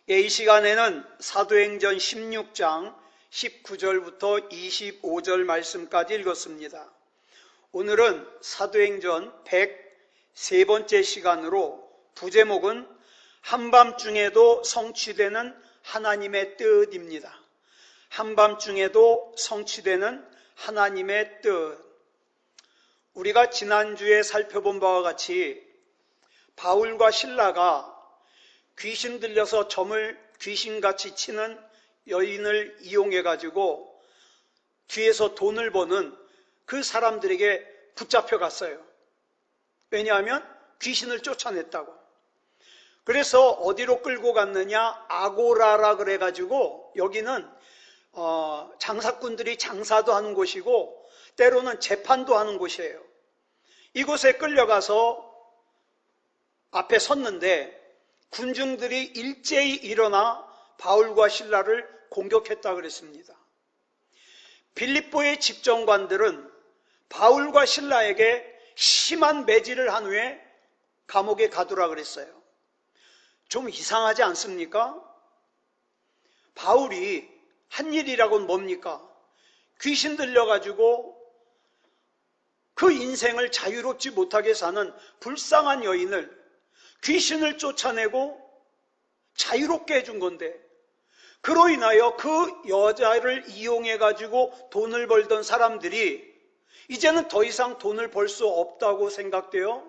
이 시간에는 사도행전 16장 19절부터 25절 말씀까지 읽었습니다. 오늘은 사도행전 103번째 시간으로 부제목은 한밤중에도 성취되는 하나님의 뜻입니다. 한밤중에도 성취되는 하나님의 뜻. 우리가 지난주에 살펴본 바와 같이 바울과 실라가 귀신 들려서 점을 귀신같이 치는 여인을 이용해가지고 뒤에서 돈을 버는 그 사람들에게 붙잡혀 갔어요. 왜냐하면 귀신을 쫓아냈다고. 그래서 어디로 끌고 갔느냐? 아고라라 그래가지고 여기는 장사꾼들이 장사도 하는 곳이고 때로는 재판도 하는 곳이에요. 이곳에 끌려가서 앞에 섰는데 군중들이 일제히 일어나 바울과 실라를 공격했다 그랬습니다. 빌립보의 집정관들은 바울과 실라에게 심한 매질을 한 후에 감옥에 가두라 그랬어요. 좀 이상하지 않습니까? 바울이 한 일이라고는 뭡니까? 귀신 들려가지고 그 인생을 자유롭지 못하게 사는 불쌍한 여인을 귀신을 쫓아내고 자유롭게 해준 건데, 그로 인하여 그 여자를 이용해가지고 돈을 벌던 사람들이 이제는 더 이상 돈을 벌 수 없다고 생각되어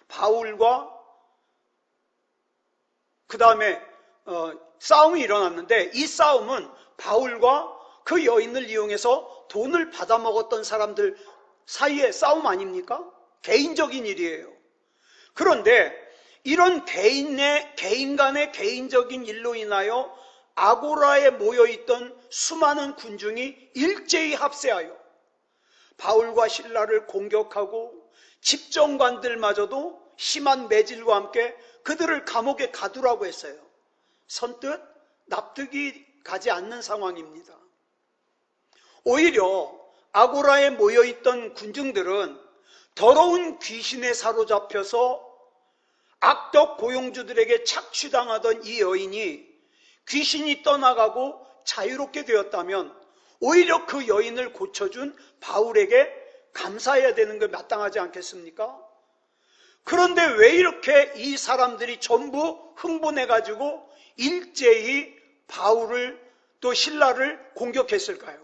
바울과 그 다음에 싸움이 일어났는데, 이 싸움은 바울과 그 여인을 이용해서 돈을 받아먹었던 사람들 사이의 싸움 아닙니까? 개인적인 일이에요. 그런데 이런 개인 간의 개인적인 일로 인하여 아고라에 모여있던 수많은 군중이 일제히 합세하여 바울과 실라를 공격하고 집정관들마저도 심한 매질과 함께 그들을 감옥에 가두라고 했어요. 선뜻 납득이 가지 않는 상황입니다. 오히려 아고라에 모여있던 군중들은 더러운 귀신에 사로잡혀서 악덕 고용주들에게 착취당하던 이 여인이 귀신이 떠나가고 자유롭게 되었다면 오히려 그 여인을 고쳐준 바울에게 감사해야 되는 게 마땅하지 않겠습니까? 그런데 왜 이렇게 이 사람들이 전부 흥분해가지고 일제히 바울을 또 실라를 공격했을까요?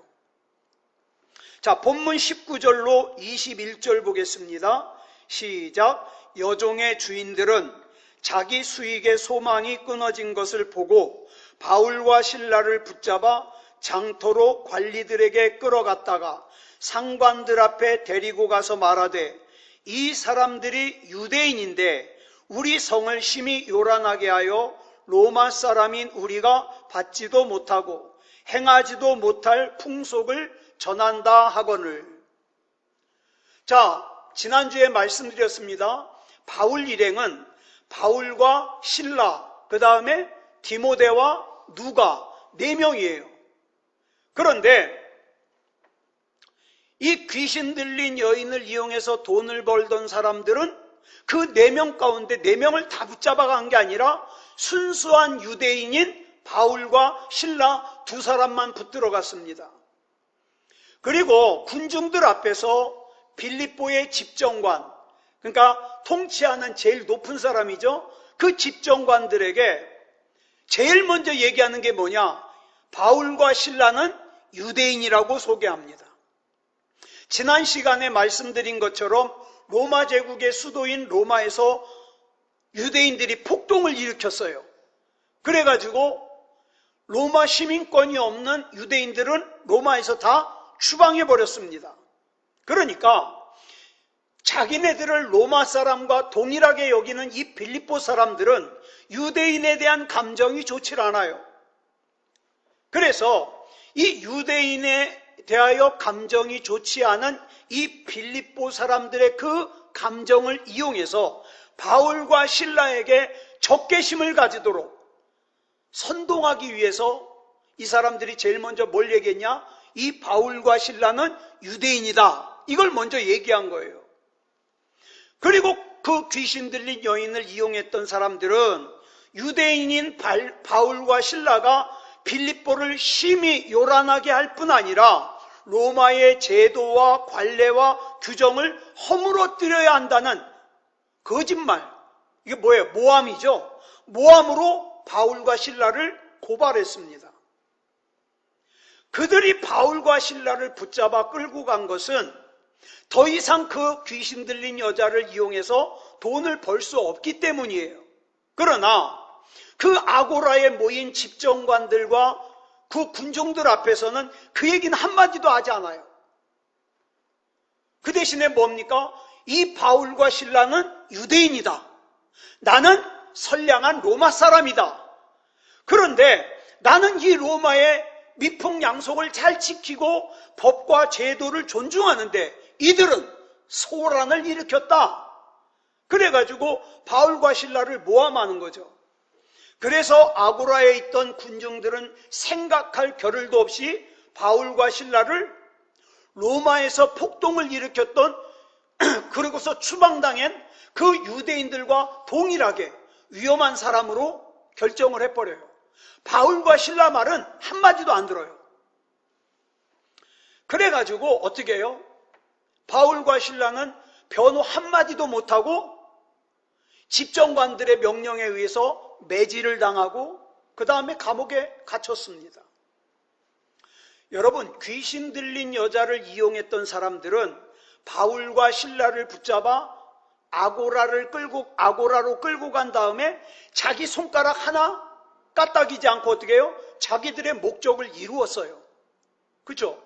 자, 본문 19절로 21절 보겠습니다. 시작. 여종의 주인들은 자기 수익의 소망이 끊어진 것을 보고 바울과 실라를 붙잡아 장터로 관리들에게 끌어갔다가 상관들 앞에 데리고 가서 말하되, 이 사람들이 유대인인데 우리 성을 심히 요란하게 하여 로마 사람인 우리가 받지도 못하고 행하지도 못할 풍속을 전한다 하거늘. 자, 지난주에 말씀드렸습니다. 바울 일행은 바울과 실라, 그 다음에 디모데와 누가 4명이에요. 그런데 이 귀신 들린 여인을 이용해서 돈을 벌던 사람들은 그 4명 가운데 4명을 다 붙잡아 간 게 아니라 순수한 유대인인 바울과 실라 2사람만 붙들어 갔습니다. 그리고 군중들 앞에서 빌립보의 집정관, 그러니까 통치하는 제일 높은 사람이죠. 그 집정관들에게 제일 먼저 얘기하는 게 뭐냐? 바울과 실라는 유대인이라고 소개합니다. 지난 시간에 말씀드린 것처럼 로마 제국의 수도인 로마에서 유대인들이 폭동을 일으켰어요. 그래가지고 로마 시민권이 없는 유대인들은 로마에서 다 추방해버렸습니다. 그러니까 자기네들을 로마 사람과 동일하게 여기는 이 빌립보 사람들은 유대인에 대한 감정이 좋지 않아요. 그래서 이 유대인에 대하여 감정이 좋지 않은 이 빌립보 사람들의 그 감정을 이용해서 바울과 실라에게 적개심을 가지도록 선동하기 위해서 이 사람들이 제일 먼저 뭘 얘기했냐? 이 바울과 실라는 유대인이다. 이걸 먼저 얘기한 거예요. 그리고 그 귀신 들린 여인을 이용했던 사람들은 유대인인 바울과 실라가 빌립보를 심히 요란하게 할 뿐 아니라 로마의 제도와 관례와 규정을 허물어뜨려야 한다는 거짓말, 이게 뭐예요? 모함이죠. 모함으로 바울과 신라를 고발했습니다. 그들이 바울과 신라를 붙잡아 끌고 간 것은 더 이상 그 귀신 들린 여자를 이용해서 돈을 벌 수 없기 때문이에요. 그러나 그 아고라에 모인 집정관들과 그 군중들 앞에서는 그 얘기는 한마디도 하지 않아요. 그 대신에 뭡니까? 이 바울과 신라는 유대인이다. 나는 선량한 로마 사람이다. 그런데 나는 이 로마의 미풍양속을 잘 지키고 법과 제도를 존중하는데 이들은 소란을 일으켰다. 그래가지고 바울과 신라를 모함하는 거죠. 그래서 아고라에 있던 군중들은 생각할 겨를도 없이 바울과 신라를 로마에서 폭동을 일으켰던 그러고서 추방당한 그 유대인들과 동일하게 위험한 사람으로 결정을 해버려요. 바울과 신라 말은 한마디도 안 들어요. 그래가지고 어떻게 해요? 바울과 신라는 변호 한마디도 못하고 집정관들의 명령에 의해서 매질을 당하고 그 다음에 감옥에 갇혔습니다. 여러분, 귀신 들린 여자를 이용했던 사람들은 바울과 신라를 붙잡아 아고라로 끌고 간 다음에 자기 손가락 하나 까딱이지 않고 어떻게 해요? 자기들의 목적을 이루었어요. 그죠?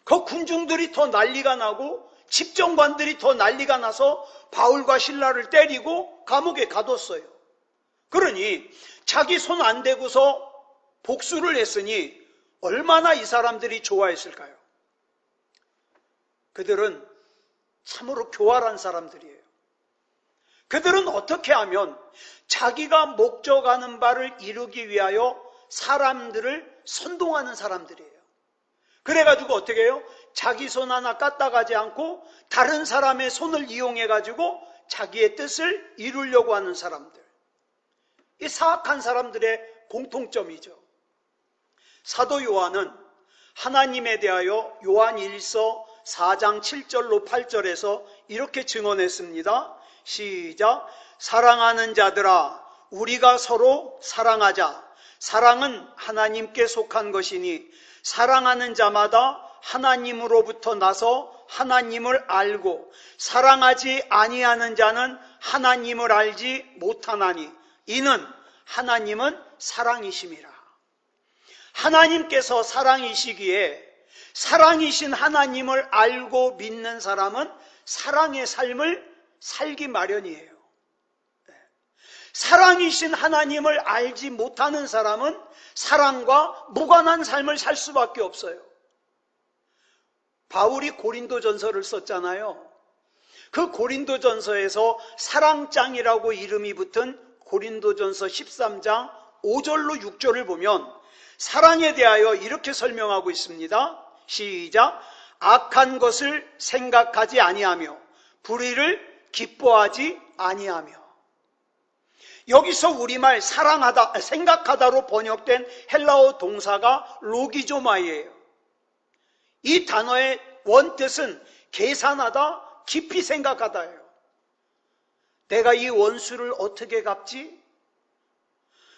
그 군중들이 더 난리가 나고 집정관들이 더 난리가 나서 바울과 신라를 때리고 감옥에 가뒀어요. 그러니 자기 손 안 대고서 복수를 했으니 얼마나 이 사람들이 좋아했을까요? 그들은 참으로 교활한 사람들이에요. 그들은 어떻게 하면 자기가 목적하는 바를 이루기 위하여 사람들을 선동하는 사람들이에요. 그래가지고 어떻게 해요? 자기 손 하나 까딱하지 않고 다른 사람의 손을 이용해가지고 자기의 뜻을 이루려고 하는 사람들. 이 사악한 사람들의 공통점이죠. 사도 요한은 하나님에 대하여 요한 1서 4장 7절로 8절에서 이렇게 증언했습니다. 시작. 사랑하는 자들아, 우리가 서로 사랑하자. 사랑은 하나님께 속한 것이니 사랑하는 자마다 하나님으로부터 나서 하나님을 알고 사랑하지 아니하는 자는 하나님을 알지 못하나니 이는 하나님은 사랑이심이라. 하나님께서 사랑이시기에 사랑이신 하나님을 알고 믿는 사람은 사랑의 삶을 살기 마련이에요. 사랑이신 하나님을 알지 못하는 사람은 사랑과 무관한 삶을 살 수밖에 없어요. 바울이 고린도전서를 썼잖아요. 그 고린도전서에서 사랑장이라고 이름이 붙은 고린도전서 13장 5절로 6절을 보면 사랑에 대하여 이렇게 설명하고 있습니다. 시작. 악한 것을 생각하지 아니하며 불의를 기뻐하지 아니하며. 여기서 우리말 사랑하다, 생각하다로 번역된 헬라어 동사가 로기조마이에요. 이 단어의 원뜻은 계산하다, 깊이 생각하다예요. 내가 이 원수를 어떻게 갚지?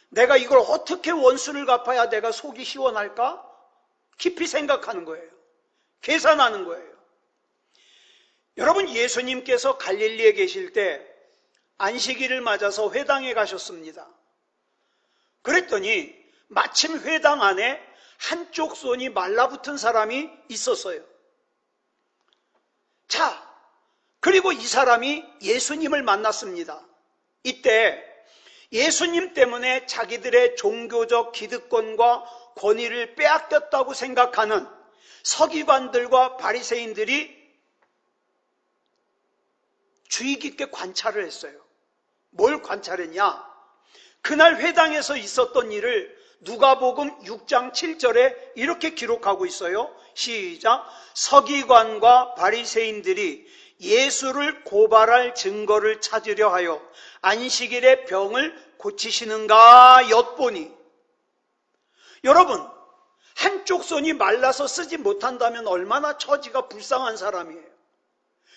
내가 이걸 어떻게 원수를 갚아야 내가 속이 시원할까? 깊이 생각하는 거예요. 계산하는 거예요. 여러분, 예수님께서 갈릴리에 계실 때 안식일을 맞아서 회당에 가셨습니다. 그랬더니 마침 회당 안에 한쪽 손이 말라붙은 사람이 있었어요. 자, 그리고 이 사람이 예수님을 만났습니다. 이때 예수님 때문에 자기들의 종교적 기득권과 권위를 빼앗겼다고 생각하는 서기관들과 바리새인들이 주의 깊게 관찰을 했어요. 뭘 관찰했냐? 그날 회당에서 있었던 일을 누가복음 6장 7절에 이렇게 기록하고 있어요. 시작. 서기관과 바리새인들이 예수를 고발할 증거를 찾으려 하여 안식일에 병을 고치시는가 엿보니. 여러분, 한쪽 손이 말라서 쓰지 못한다면 얼마나 처지가 불쌍한 사람이에요.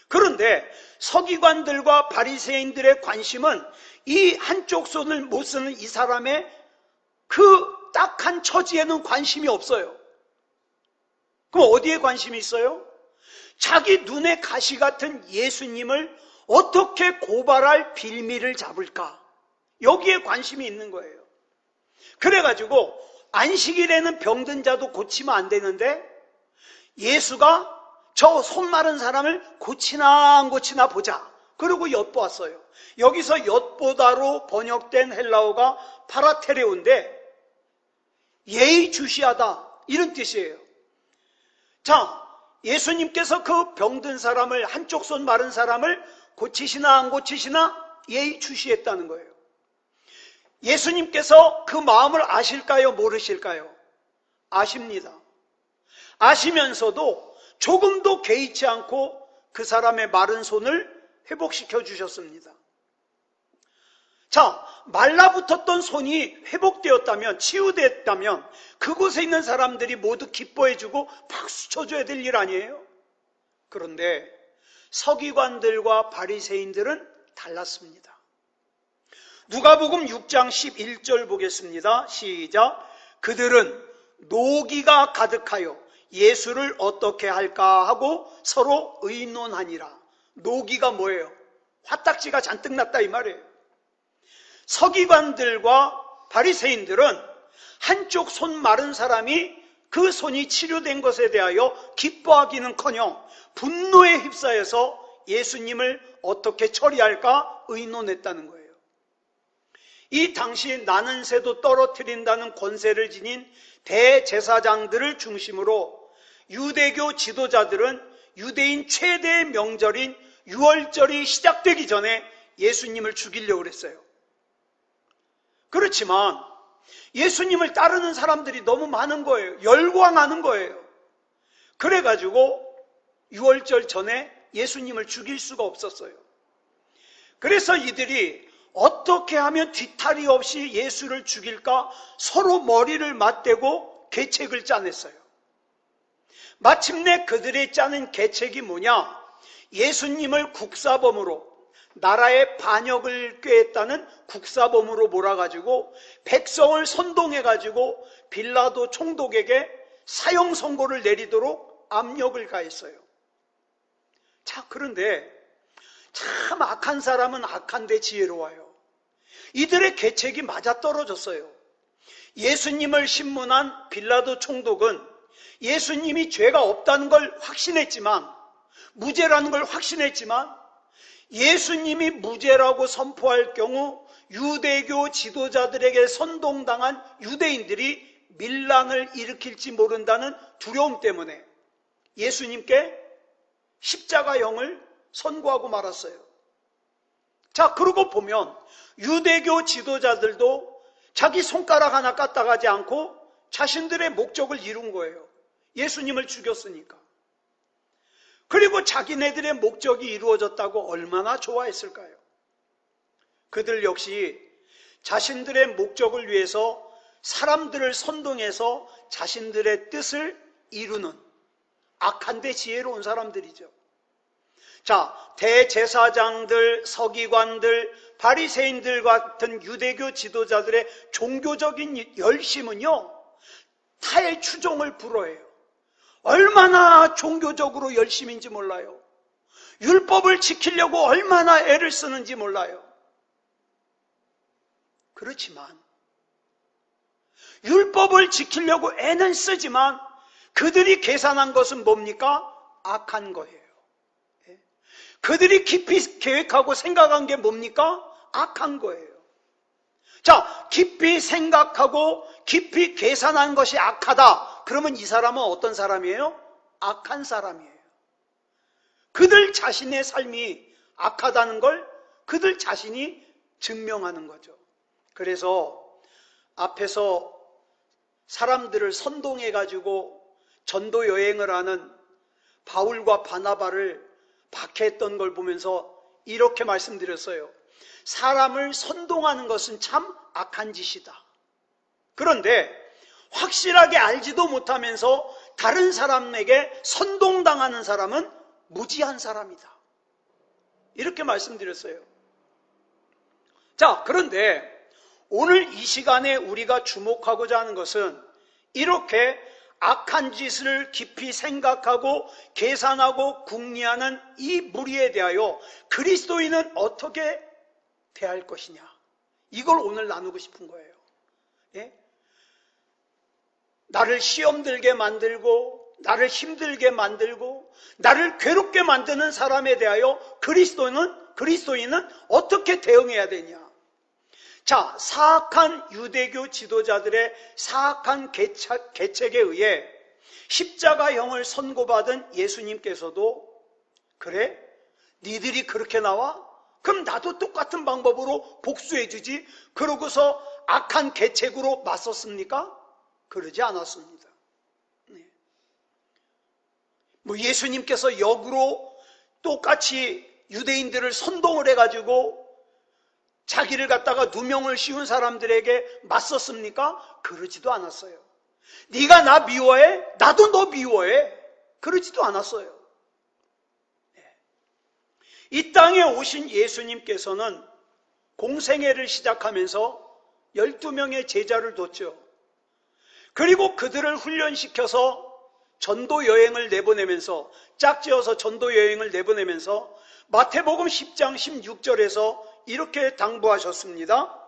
그런데 서기관들과 바리새인들의 관심은 이 한쪽 손을 못 쓰는 이 사람의 그 딱한 처지에는 관심이 없어요. 그럼 어디에 관심이 있어요? 자기 눈에 가시 같은 예수님을 어떻게 고발할 빌미를 잡을까? 여기에 관심이 있는 거예요. 그래가지고 안식일에는 병든 자도 고치면 안 되는데 예수가 저 손 마른 사람을 고치나 안 고치나 보자. 그러고 엿보았어요. 여기서 엿보다로 번역된 헬라어가 파라테레오인데 예의주시하다 이런 뜻이에요. 자, 예수님께서 그 병든 사람을, 한쪽 손 마른 사람을 고치시나 안 고치시나 예의주시했다는 거예요. 예수님께서 그 마음을 아실까요? 모르실까요? 아십니다. 아시면서도 조금도 개의치 않고 그 사람의 마른 손을 회복시켜 주셨습니다. 자, 말라붙었던 손이 회복되었다면, 치유됐다면 그곳에 있는 사람들이 모두 기뻐해주고 박수 쳐줘야 될 일 아니에요? 그런데 서기관들과 바리새인들은 달랐습니다. 누가복음 6장 11절 보겠습니다. 시작. 그들은 노기가 가득하여 예수를 어떻게 할까 하고 서로 의논하니라. 노기가 뭐예요? 화딱지가 잔뜩 났다 이 말이에요. 서기관들과 바리새인들은 한쪽 손 마른 사람이 그 손이 치료된 것에 대하여 기뻐하기는커녕 분노에 휩싸여서 예수님을 어떻게 처리할까 의논했다는 거예요. 이 당시 나는 새도 떨어뜨린다는 권세를 지닌 대제사장들을 중심으로 유대교 지도자들은 유대인 최대의 명절인 유월절이 시작되기 전에 예수님을 죽이려고 그랬어요. 그렇지만 예수님을 따르는 사람들이 너무 많은 거예요. 열광하는 거예요. 그래가지고 유월절 전에 예수님을 죽일 수가 없었어요. 그래서 이들이 어떻게 하면 뒤탈이 없이 예수를 죽일까 서로 머리를 맞대고 계책을 짜냈어요. 마침내 그들이 짜는 계책이 뭐냐? 예수님을 국사범으로, 나라의 반역을 꾀했다는 국사범으로 몰아가지고 백성을 선동해가지고 빌라도 총독에게 사형 선고를 내리도록 압력을 가했어요. 자, 그런데 참 악한 사람은 악한데 지혜로워요. 이들의 계책이 맞아떨어졌어요. 예수님을 신문한 빌라도 총독은 예수님이 죄가 없다는 걸 확신했지만, 무죄라는 걸 확신했지만 예수님이 무죄라고 선포할 경우 유대교 지도자들에게 선동당한 유대인들이 밀란을 일으킬지 모른다는 두려움 때문에 예수님께 십자가형을 선고하고 말았어요. 자, 그러고 보면 유대교 지도자들도 자기 손가락 하나 까딱하지 않고 자신들의 목적을 이룬 거예요. 예수님을 죽였으니까. 그리고 자기네들의 목적이 이루어졌다고 얼마나 좋아했을까요? 그들 역시 자신들의 목적을 위해서 사람들을 선동해서 자신들의 뜻을 이루는 악한데 지혜로운 사람들이죠. 자, 대제사장들, 서기관들, 바리새인들 같은 유대교 지도자들의 종교적인 열심은요, 타의 추종을 불허해요. 얼마나 종교적으로 열심인지 몰라요. 율법을 지키려고 얼마나 애를 쓰는지 몰라요. 그렇지만 율법을 지키려고 애는 쓰지만 그들이 계산한 것은 뭡니까? 악한 거예요. 그들이 깊이 계획하고 생각한 게 뭡니까? 악한 거예요. 자, 깊이 생각하고 깊이 계산한 것이 악하다. 그러면 이 사람은 어떤 사람이에요? 악한 사람이에요. 그들 자신의 삶이 악하다는 걸 그들 자신이 증명하는 거죠. 그래서 앞에서 사람들을 선동해가지고 전도 여행을 하는 바울과 바나바를 박해했던 걸 보면서 이렇게 말씀드렸어요. 사람을 선동하는 것은 참 악한 짓이다. 그런데 확실하게 알지도 못하면서 다른 사람에게 선동당하는 사람은 무지한 사람이다. 이렇게 말씀드렸어요. 자, 그런데 오늘 이 시간에 우리가 주목하고자 하는 것은 이렇게 악한 짓을 깊이 생각하고 계산하고 궁리하는 이 무리에 대하여 그리스도인은 어떻게 대할 것이냐, 이걸 오늘 나누고 싶은 거예요. 예? 나를 시험 들게 만들고 나를 힘들게 만들고 나를 괴롭게 만드는 사람에 대하여 그리스도인은 어떻게 대응해야 되냐. 자, 사악한 유대교 지도자들의 사악한 계책에 의해 십자가형을 선고받은 예수님께서도 그래? 니들이 그렇게 나와? 그럼 나도 똑같은 방법으로 복수해주지. 그러고서 악한 계책으로 맞섰습니까? 그러지 않았습니다. 예수님께서 역으로 똑같이 유대인들을 선동을 해가지고 자기를 갖다가 누명을 씌운 사람들에게 맞섰습니까? 그러지도 않았어요. 네가 나 미워해? 나도 너 미워해. 그러지도 않았어요. 이 땅에 오신 예수님께서는 공생애를 시작하면서 12명의 제자를 뒀죠. 그리고 그들을 훈련시켜서 전도 여행을 내보내면서, 짝지어서 전도 여행을 내보내면서 마태복음 10장 16절에서 이렇게 당부하셨습니다.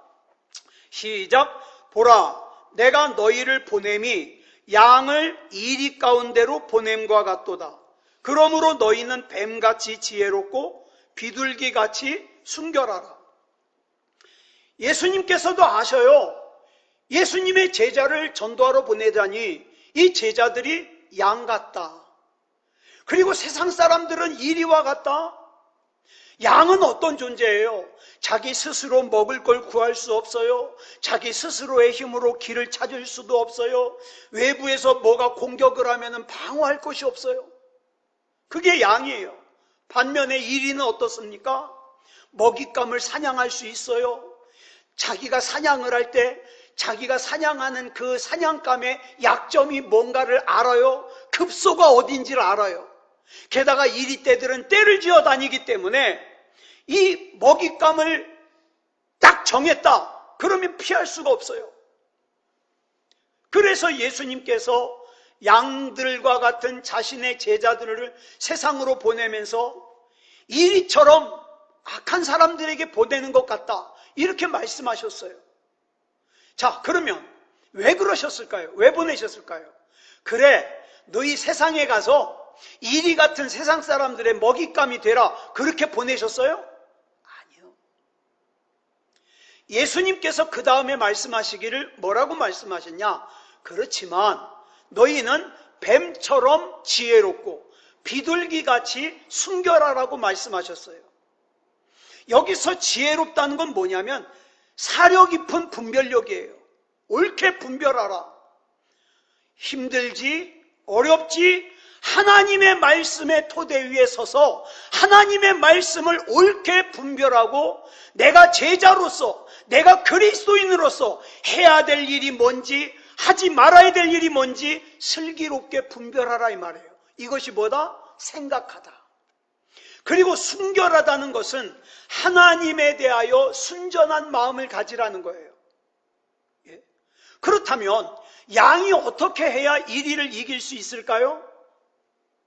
시작. 보라, 내가 너희를 보냄이 양을 이리 가운데로 보냄과 같도다. 그러므로 너희는 뱀같이 지혜롭고 비둘기같이 순결하라. 예수님께서도 아셔요. 예수님의 제자를 전도하러 보내다니 이 제자들이 양 같다. 그리고 세상 사람들은 이리와 같다. 양은 어떤 존재예요? 자기 스스로 먹을 걸 구할 수 없어요. 자기 스스로의 힘으로 길을 찾을 수도 없어요. 외부에서 뭐가 공격을 하면 방어할 것이 없어요. 그게 양이에요. 반면에 이리는 어떻습니까? 먹잇감을 사냥할 수 있어요. 자기가 사냥을 할 때 자기가 사냥하는 그 사냥감의 약점이 뭔가를 알아요. 급소가 어딘지를 알아요. 게다가 이리떼들은 떼를 지어 다니기 때문에 이 먹잇감을 딱 정했다. 그러면 피할 수가 없어요. 그래서 예수님께서 양들과 같은 자신의 제자들을 세상으로 보내면서 이리처럼 악한 사람들에게 보내는 것 같다. 이렇게 말씀하셨어요. 자, 그러면 왜 그러셨을까요? 왜 보내셨을까요? 그래, 너희 세상에 가서 이리 같은 세상 사람들의 먹잇감이 되라. 그렇게 보내셨어요? 아니요. 예수님께서 그 다음에 말씀하시기를 뭐라고 말씀하셨냐? 그렇지만 너희는 뱀처럼 지혜롭고 비둘기같이 순결하라고 말씀하셨어요. 여기서 지혜롭다는 건 뭐냐면 사려 깊은 분별력이에요. 옳게 분별하라. 힘들지, 어렵지, 하나님의 말씀의 토대 위에 서서 하나님의 말씀을 옳게 분별하고 내가 제자로서, 내가 그리스도인으로서 해야 될 일이 뭔지, 하지 말아야 될 일이 뭔지 슬기롭게 분별하라 이 말이에요. 이것이 뭐다? 생각하다. 그리고 순결하다는 것은 하나님에 대하여 순전한 마음을 가지라는 거예요. 예? 그렇다면 양이 어떻게 해야 이리를 이길 수 있을까요?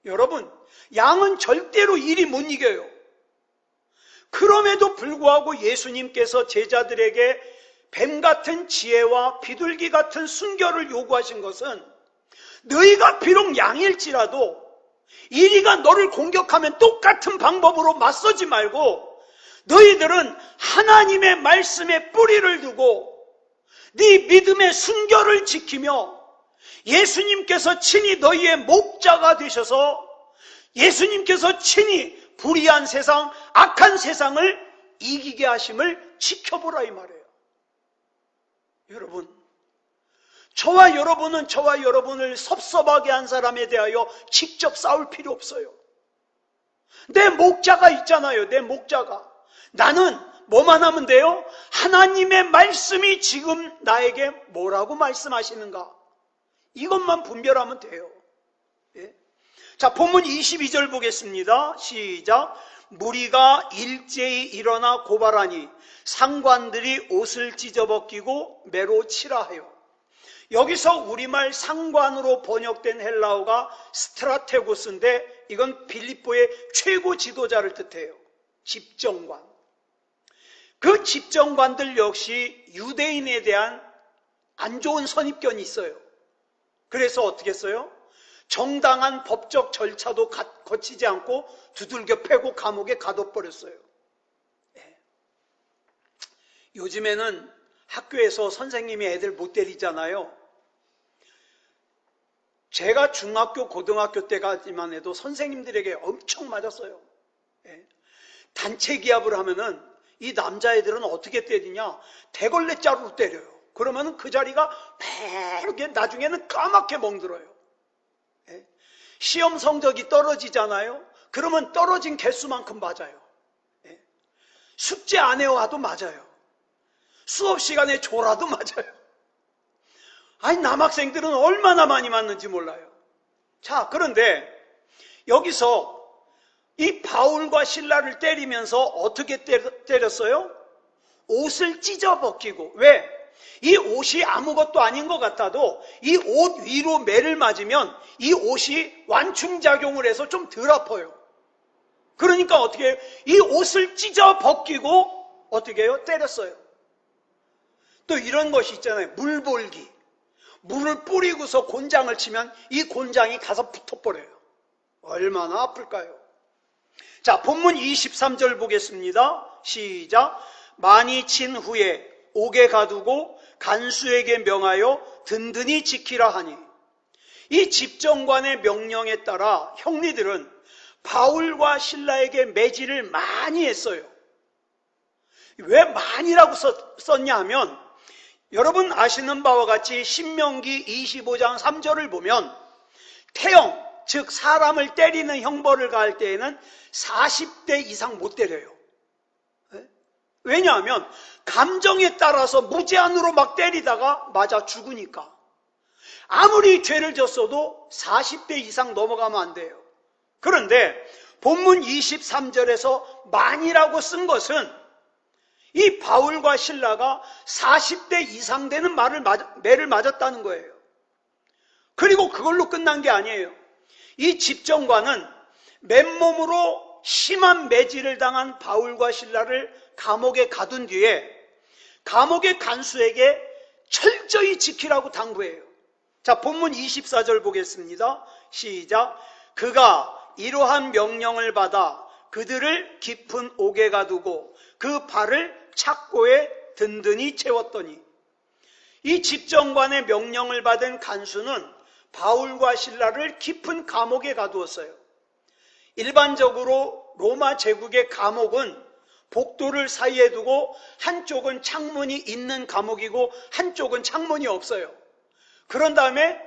여러분, 양은 절대로 이리 못 이겨요. 그럼에도 불구하고 예수님께서 제자들에게 뱀 같은 지혜와 비둘기 같은 순결을 요구하신 것은 너희가 비록 양일지라도 이리가 너를 공격하면 똑같은 방법으로 맞서지 말고 너희들은 하나님의 말씀에 뿌리를 두고 네 믿음의 순결을 지키며 예수님께서 친히 너희의 목자가 되셔서 예수님께서 친히 불의한 세상, 악한 세상을 이기게 하심을 지켜보라 이 말이에요. 여러분, 저와 여러분은 저와 여러분을 섭섭하게 한 사람에 대하여 직접 싸울 필요 없어요. 내 목자가 있잖아요. 내 목자가. 나는 뭐만 하면 돼요? 하나님의 말씀이 지금 나에게 뭐라고 말씀하시는가? 이것만 분별하면 돼요. 예? 자, 본문 22절 보겠습니다. 시작. 무리가 일제히 일어나 고발하니 상관들이 옷을 찢어벗기고 매로 치라 하여. 여기서 우리말 상관으로 번역된 헬라어가 스트라테고스인데 이건 빌립보의 최고 지도자를 뜻해요. 집정관. 그 집정관들 역시 유대인에 대한 안 좋은 선입견이 있어요. 그래서 어떻게 했어요? 정당한 법적 절차도 거치지 않고 두들겨 패고 감옥에 가둬버렸어요. 네. 요즘에는 학교에서 선생님이 애들 못 때리잖아요. 제가 중학교, 고등학교 때까지만 해도 선생님들에게 엄청 맞았어요. 네. 단체 기합을 하면은 이 남자애들은 어떻게 때리냐? 대걸레자루로 때려요. 그러면 그 자리가 이렇게 나중에는 까맣게 멍들어요. 예? 시험 성적이 떨어지잖아요. 그러면 떨어진 개수만큼 맞아요. 예? 숙제 안 해와도 맞아요. 수업 시간에 졸아도 맞아요. 아니, 남학생들은 얼마나 많이 맞는지 몰라요. 자, 그런데 여기서 이 바울과 실라를 때리면서 어떻게 때렸어요? 옷을 찢어 벗기고. 왜? 이 옷이 아무것도 아닌 것 같아도 이 옷 위로 매를 맞으면 이 옷이 완충작용을 해서 좀 덜 아파요. 그러니까 어떻게 해요? 이 옷을 찢어 벗기고 어떻게 해요? 때렸어요. 또 이런 것이 있잖아요. 물볼기. 물을 뿌리고서 곤장을 치면 이 곤장이 가서 붙어버려요. 얼마나 아플까요? 자, 본문 23절 보겠습니다. 시작. 많이 친 후에 옥에 가두고 간수에게 명하여 든든히 지키라 하니. 이 집정관의 명령에 따라 형리들은 바울과 실라에게 매질을 많이 했어요. 왜 많이라고 썼냐 하면 여러분 아시는 바와 같이 신명기 25장 3절을 보면 태형, 즉 사람을 때리는 형벌을 가할 때에는 40대 이상 못 때려요. 왜냐하면 감정에 따라서 무제한으로 막 때리다가 맞아 죽으니까. 아무리 죄를 졌어도 40대 이상 넘어가면 안 돼요. 그런데 본문 23절에서 만이라고 쓴 것은 이 바울과 실라가 40대 이상 되는 매를 맞았다는 거예요. 그리고 그걸로 끝난 게 아니에요. 이 집정관은 맨몸으로 심한 매질을 당한 바울과 실라를 감옥에 가둔 뒤에 감옥의 간수에게 철저히 지키라고 당부해요. 자, 본문 24절 보겠습니다. 시작. 그가 이러한 명령을 받아 그들을 깊은 옥에 가두고 그 발을 착고에 든든히 채웠더니. 이 집정관의 명령을 받은 간수는 바울과 실라를 깊은 감옥에 가두었어요. 일반적으로 로마 제국의 감옥은 복도를 사이에 두고 한쪽은 창문이 있는 감옥이고 한쪽은 창문이 없어요. 그런 다음에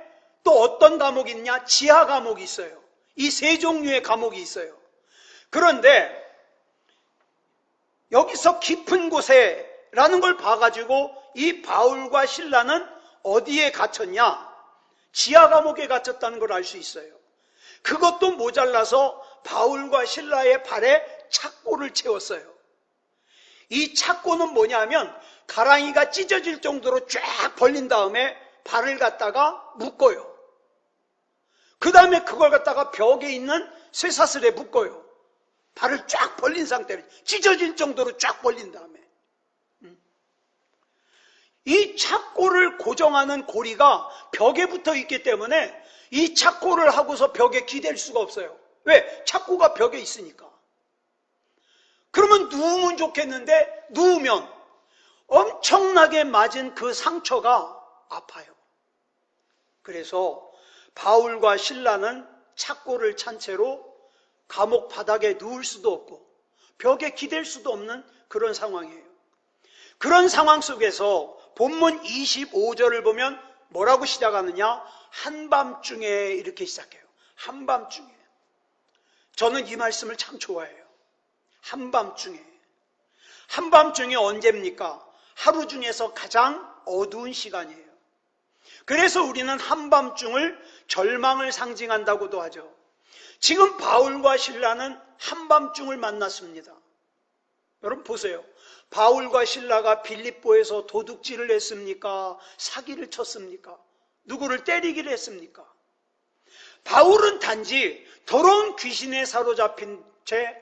또 어떤 감옥이 있냐? 지하 감옥이 있어요. 이 세 종류의 감옥이 있어요. 그런데 여기서 깊은 곳에 라는 걸 봐가지고 이 바울과 실라는 어디에 갇혔냐? 지하 감옥에 갇혔다는 걸 알 수 있어요. 그것도 모자라서 바울과 실라의 발에 착고를 채웠어요. 이 착고는 뭐냐면 가랑이가 찢어질 정도로 쫙 벌린 다음에 발을 갖다가 묶어요. 그 다음에 그걸 갖다가 벽에 있는 쇠사슬에 묶어요. 발을 쫙 벌린 상태로 찢어질 정도로 쫙 벌린 다음에. 이 착고를 고정하는 고리가 벽에 붙어 있기 때문에 이 착고를 하고서 벽에 기댈 수가 없어요. 왜? 착고가 벽에 있으니까. 그러면 누우면 좋겠는데 누우면 엄청나게 맞은 그 상처가 아파요. 그래서 바울과 실라는 착고를 찬 채로 감옥 바닥에 누울 수도 없고 벽에 기댈 수도 없는 그런 상황이에요. 그런 상황 속에서 본문 25절을 보면 뭐라고 시작하느냐? 한밤중에 이렇게 시작해요. 한밤중에. 저는 이 말씀을 참 좋아해요. 한밤중에. 한밤중이 언제입니까? 하루 중에서 가장 어두운 시간이에요. 그래서 우리는 한밤중을 절망을 상징한다고도 하죠. 지금 바울과 실라는 한밤중을 만났습니다. 여러분 보세요. 바울과 실라가 빌립보에서 도둑질을 했습니까? 사기를 쳤습니까? 누구를 때리기를 했습니까? 바울은 단지 더러운 귀신에 사로잡힌 채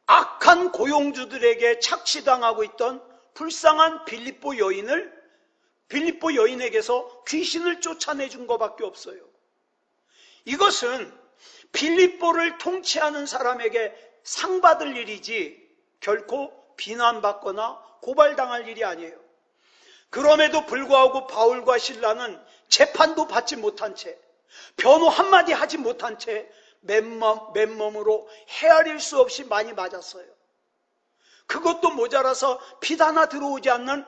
악한 고용주들에게 착취당하고 있던 불쌍한 빌립보 여인에게서 귀신을 쫓아내준 것밖에 없어요. 이것은 빌립보를 통치하는 사람에게 상 받을 일이지 결코 비난받거나 고발당할 일이 아니에요. 그럼에도 불구하고 바울과 실라는 재판도 받지 못한 채, 변호 한마디 하지 못한 채 맨몸으로 헤아릴 수 없이 많이 맞았어요. 그것도 모자라서 피 하나 들어오지 않는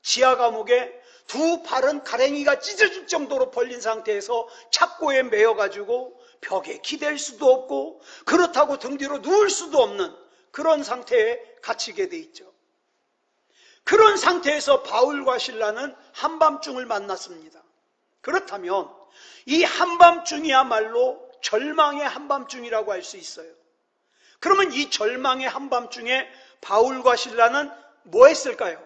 지하 감옥에 두 발은 가랭이가 찢어질 정도로 벌린 상태에서 착고에 매여가지고 벽에 기댈 수도 없고 그렇다고 등 뒤로 누울 수도 없는 그런 상태에 갇히게 돼 있죠. 그런 상태에서 바울과 실라는 한밤중을 만났습니다. 그렇다면 이 한밤중이야말로 절망의 한밤중이라고 할 수 있어요. 그러면 이 절망의 한밤중에 바울과 실라는 뭐 했을까요?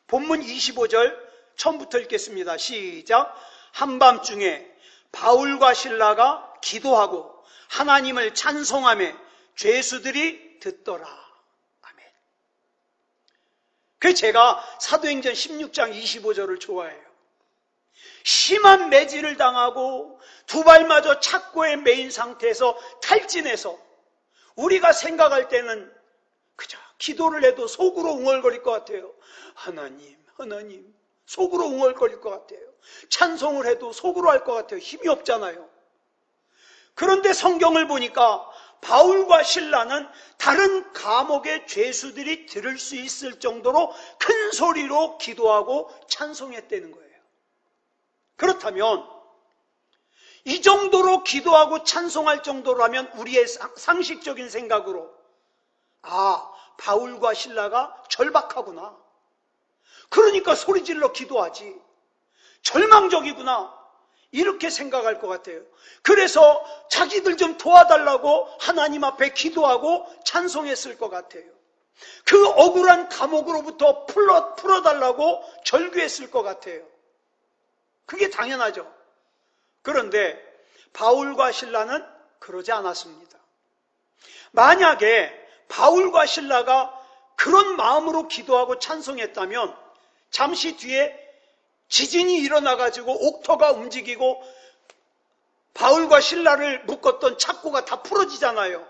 본문 25절 처음부터 읽겠습니다. 시작. 한밤중에 바울과 실라가 기도하고 하나님을 찬송하며 죄수들이 듣더라. 아멘. 그래서 제가 사도행전 16장 25절을 좋아해요. 심한 매질을 당하고 두 발마저 착고에 매인 상태에서 탈진해서 우리가 생각할 때는 그저 기도를 해도 속으로 웅얼거릴 것 같아요. 하나님, 하나님, 속으로 웅얼거릴 것 같아요. 찬송을 해도 속으로 할 것 같아요. 힘이 없잖아요. 그런데 성경을 보니까 바울과 실라는 다른 감옥의 죄수들이 들을 수 있을 정도로 큰 소리로 기도하고 찬송했다는 거예요. 그렇다면 이 정도로 기도하고 찬송할 정도라면 우리의 상식적인 생각으로 바울과 실라가 절박하구나. 그러니까 소리질러 기도하지. 절망적이구나. 이렇게 생각할 것 같아요. 그래서 자기들 좀 도와달라고 하나님 앞에 기도하고 찬송했을 것 같아요. 그 억울한 감옥으로부터 풀어달라고 절규했을 것 같아요. 그게 당연하죠. 그런데 바울과 실라는 그러지 않았습니다. 만약에 바울과 실라가 그런 마음으로 기도하고 찬송했다면 잠시 뒤에 지진이 일어나가지고 옥토가 움직이고 바울과 실라를 묶었던 착고가 다 풀어지잖아요.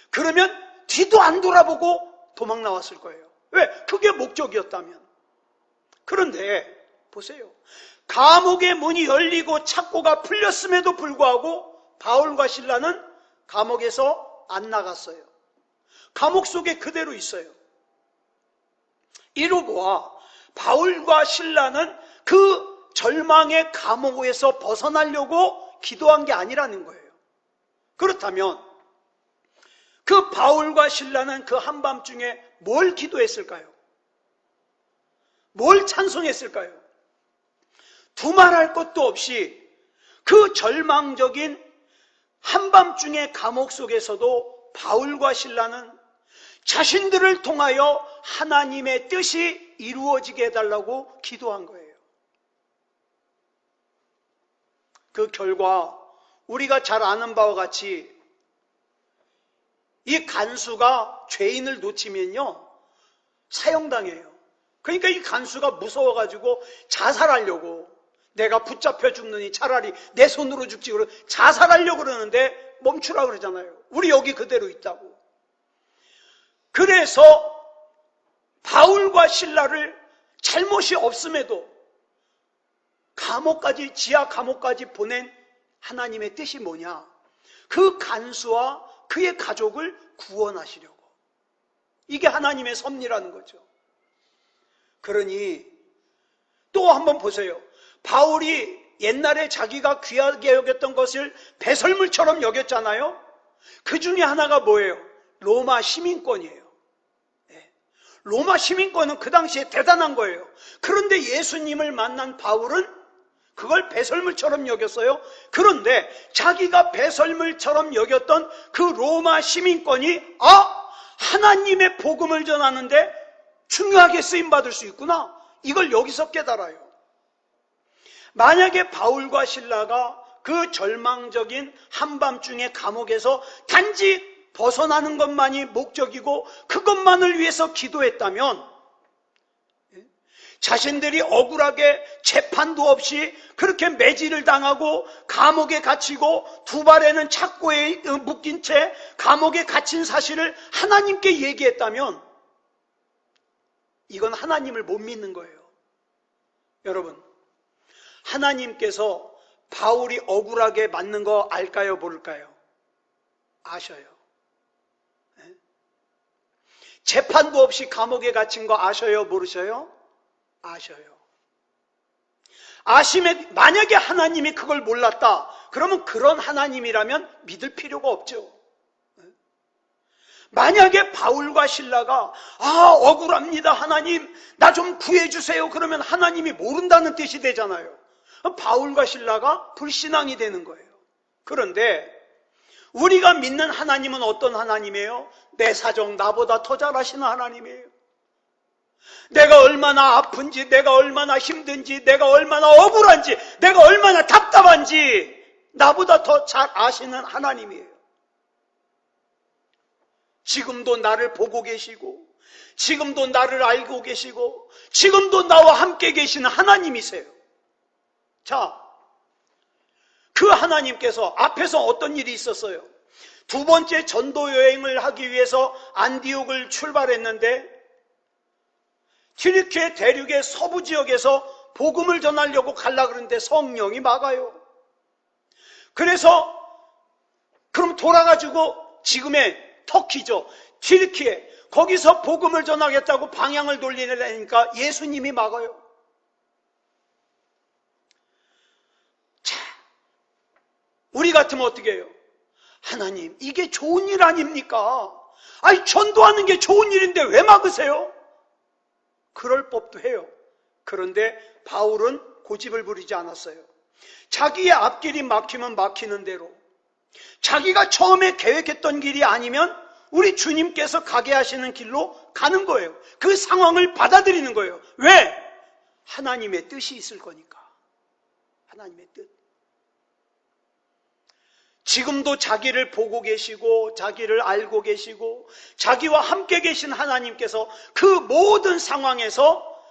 그러면 뒤도 안 돌아보고 도망 나왔을 거예요. 왜? 그게 목적이었다면. 그런데 보세요. 감옥의 문이 열리고 착고가 풀렸음에도 불구하고 바울과 실라는 감옥에서 안 나갔어요. 감옥 속에 그대로 있어요. 이로 보아 바울과 실라는 그 절망의 감옥에서 벗어나려고 기도한 게 아니라는 거예요. 그렇다면 그 바울과 실라는 그 한밤중에 뭘 기도했을까요? 뭘 찬송했을까요? 두말할 것도 없이 그 절망적인 한밤중의 감옥 속에서도 바울과 실라는 자신들을 통하여 하나님의 뜻이 이루어지게 해달라고 기도한 거예요. 그 결과 우리가 잘 아는 바와 같이 이 간수가 죄인을 놓치면요 사형당해요. 그러니까 이 간수가 무서워가지고 자살하려고, 내가 붙잡혀 죽느니 차라리 내 손으로 죽지, 그러고 자살하려고 그러는데 멈추라 그러잖아요. 우리 여기 그대로 있다고. 그래서 바울과 실라를 잘못이 없음에도 감옥까지, 지하 감옥까지 보낸 하나님의 뜻이 뭐냐? 그 간수와 그의 가족을 구원하시려고. 이게 하나님의 섭리라는 거죠. 그러니 또 한번 보세요. 바울이 옛날에 자기가 귀하게 여겼던 것을 배설물처럼 여겼잖아요. 그 중에 하나가 뭐예요? 로마 시민권이에요. 로마 시민권은 그 당시에 대단한 거예요. 그런데 예수님을 만난 바울은 그걸 배설물처럼 여겼어요. 그런데 자기가 배설물처럼 여겼던 그 로마 시민권이 하나님의 복음을 전하는데 중요하게 쓰임받을 수 있구나. 이걸 여기서 깨달아요. 만약에 바울과 실라가 그 절망적인 한밤중에 감옥에서 단지 벗어나는 것만이 목적이고 그것만을 위해서 기도했다면, 자신들이 억울하게 재판도 없이 그렇게 매질을 당하고 감옥에 갇히고 두 발에는 착고에 묶인 채 감옥에 갇힌 사실을 하나님께 얘기했다면 이건 하나님을 못 믿는 거예요. 여러분, 하나님께서 바울이 억울하게 맞는 거 알까요, 모를까요? 아셔요. 재판도 없이 감옥에 갇힌 거 아셔요, 모르셔요? 아셔요. 아심에 만약에 하나님이 그걸 몰랐다, 그러면 그런 하나님이라면 믿을 필요가 없죠. 만약에 바울과 실라가 억울합니다, 하나님 나 좀 구해주세요, 그러면 하나님이 모른다는 뜻이 되잖아요. 바울과 실라가 불신앙이 되는 거예요. 그런데 우리가 믿는 하나님은 어떤 하나님이에요? 내 사정 나보다 더 잘 아시는 하나님이에요. 내가 얼마나 아픈지, 내가 얼마나 힘든지, 내가 얼마나 억울한지, 내가 얼마나 답답한지 나보다 더 잘 아시는 하나님이에요. 지금도 나를 보고 계시고, 지금도 나를 알고 계시고, 지금도 나와 함께 계시는 하나님이세요. 자, 그 하나님께서 앞에서 어떤 일이 있었어요? 두 번째 전도 여행을 하기 위해서 안디옥을 출발했는데 튀르키예 대륙의 서부 지역에서 복음을 전하려고 가려고 그러는데 성령이 막아요. 그래서 그럼 돌아가지고 지금의 터키죠, 튀르키예, 거기서 복음을 전하겠다고 방향을 돌리려니까 예수님이 막아요. 자, 우리 같으면 어떻게 해요? 하나님, 이게 좋은 일 아닙니까? 아니, 전도하는 게 좋은 일인데 왜 막으세요? 그럴 법도 해요. 그런데 바울은 고집을 부리지 않았어요. 자기의 앞길이 막히면 막히는 대로, 자기가 처음에 계획했던 길이 아니면 우리 주님께서 가게 하시는 길로 가는 거예요. 그 상황을 받아들이는 거예요. 왜? 하나님의 뜻이 있을 거니까. 하나님의 뜻. 지금도 자기를 보고 계시고 자기를 알고 계시고 자기와 함께 계신 하나님께서 그 모든 상황에서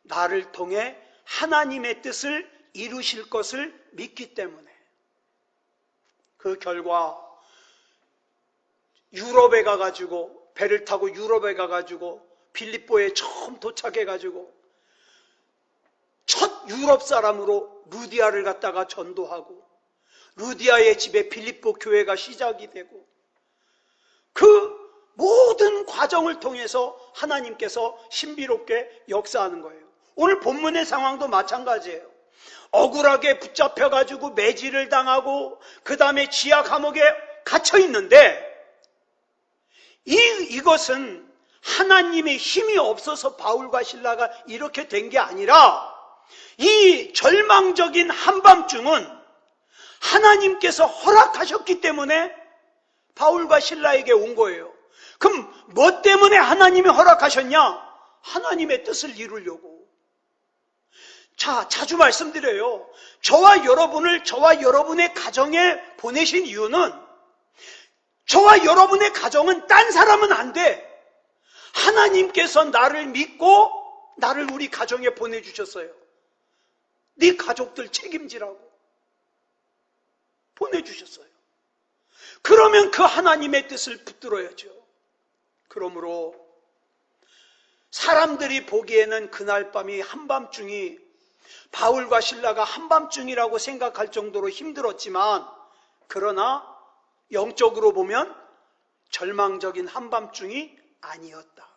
나를 통해 하나님의 뜻을 이루실 것을 믿기 때문에, 그 결과 유럽에 가가지고, 배를 타고 유럽에 가가지고 빌립보에 처음 도착해가지고 첫 유럽 사람으로 루디아를 갖다가 전도하고, 루디아의 집에 빌립보 교회가 시작이 되고, 그 모든 과정을 통해서 하나님께서 신비롭게 역사하는 거예요. 오늘 본문의 상황도 마찬가지예요. 억울하게 붙잡혀가지고 매질을 당하고 그 다음에 지하 감옥에 갇혀 있는데, 이것은 하나님의 힘이 없어서 바울과 실라가 이렇게 된 게 아니라, 이 절망적인 한밤중은 하나님께서 허락하셨기 때문에 바울과 실라에게 온 거예요. 그럼 뭐 때문에 하나님이 허락하셨냐? 하나님의 뜻을 이루려고. 자, 자주 말씀드려요. 저와 여러분을 저와 여러분의 가정에 보내신 이유는, 저와 여러분의 가정은 딴 사람은 안 돼. 하나님께서 나를 믿고 나를 우리 가정에 보내주셨어요. 네 가족들 책임지라고 보내주셨어요. 그러면 그 하나님의 뜻을 붙들어야죠. 그러므로 사람들이 보기에는 그날 밤이 한밤중이, 바울과 실라가 한밤중이라고 생각할 정도로 힘들었지만, 그러나 영적으로 보면 절망적인 한밤중이 아니었다.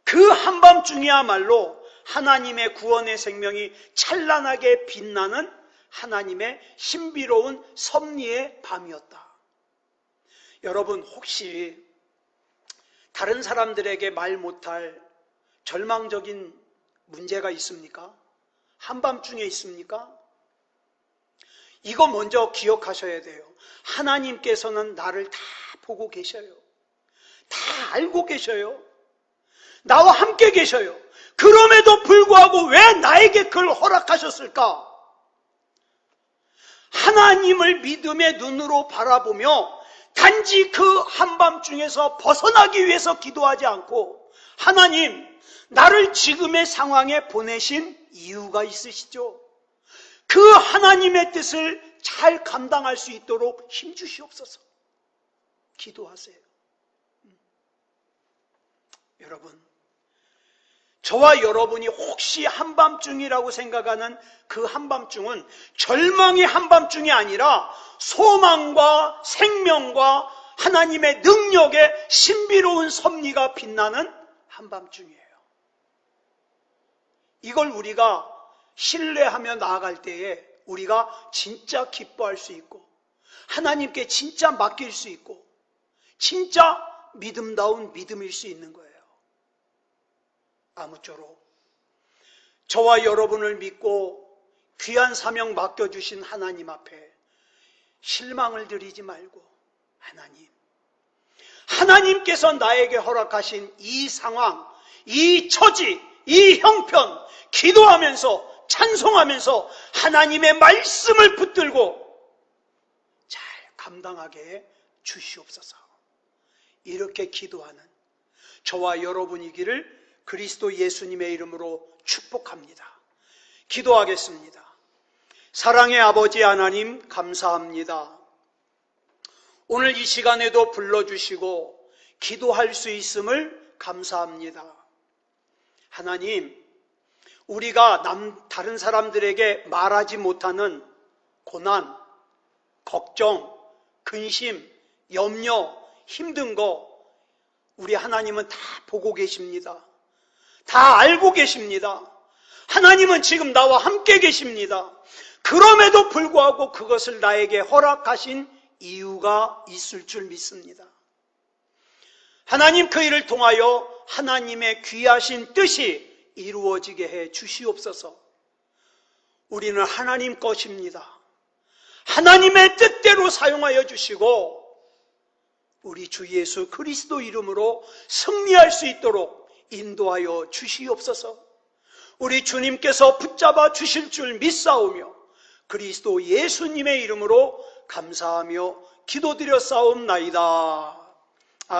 그 한밤중이야말로 하나님의 구원의 생명이 찬란하게 빛나는 하나님의 신비로운 섭리의 밤이었다. 여러분, 혹시 다른 사람들에게 말 못할 절망적인 문제가 있습니까? 한밤중에 있습니까? 이거 먼저 기억하셔야 돼요. 하나님께서는 나를 다 보고 계셔요. 다 알고 계셔요. 나와 함께 계셔요. 그럼에도 불구하고 왜 나에게 그걸 허락하셨을까? 하나님을 믿음의 눈으로 바라보며 단지 그 한밤중에서 벗어나기 위해서 기도하지 않고, 하나님, 나를 지금의 상황에 보내신 이유가 있으시죠? 그 하나님의 뜻을 잘 감당할 수 있도록 힘주시옵소서. 기도하세요. 여러분, 저와 여러분이 혹시 한밤중이라고 생각하는 그 한밤중은 절망의 한밤중이 아니라 소망과 생명과 하나님의 능력의 신비로운 섭리가 빛나는 한밤중이에요. 이걸 우리가 신뢰하며 나아갈 때에 우리가 진짜 기뻐할 수 있고, 하나님께 진짜 맡길 수 있고, 진짜 믿음다운 믿음일 수 있는 거예요. 아무쪼록 저와 여러분을 믿고 귀한 사명 맡겨주신 하나님 앞에 실망을 드리지 말고, 하나님께서 나에게 허락하신 이 상황, 이 처지, 이 형편 기도하면서 찬송하면서 하나님의 말씀을 붙들고 잘 감당하게 주시옵소서. 이렇게 기도하는 저와 여러분이기를 그리스도 예수님의 이름으로 축복합니다. 기도하겠습니다. 사랑의 아버지 하나님, 감사합니다. 오늘 이 시간에도 불러주시고 기도할 수 있음을 감사합니다. 하나님, 우리가 다른 사람들에게 말하지 못하는 고난, 걱정, 근심, 염려, 힘든 거 우리 하나님은 다 보고 계십니다. 다 알고 계십니다. 하나님은 지금 나와 함께 계십니다. 그럼에도 불구하고 그것을 나에게 허락하신 이유가 있을 줄 믿습니다. 하나님, 그 일을 통하여 하나님의 귀하신 뜻이 이루어지게 해 주시옵소서. 우리는 하나님 것입니다. 하나님의 뜻대로 사용하여 주시고 우리 주 예수 그리스도 이름으로 승리할 수 있도록 인도하여 주시옵소서. 우리 주님께서 붙잡아 주실 줄 믿사오며 그리스도 예수님의 이름으로 감사하며 기도드렸사옵나이다.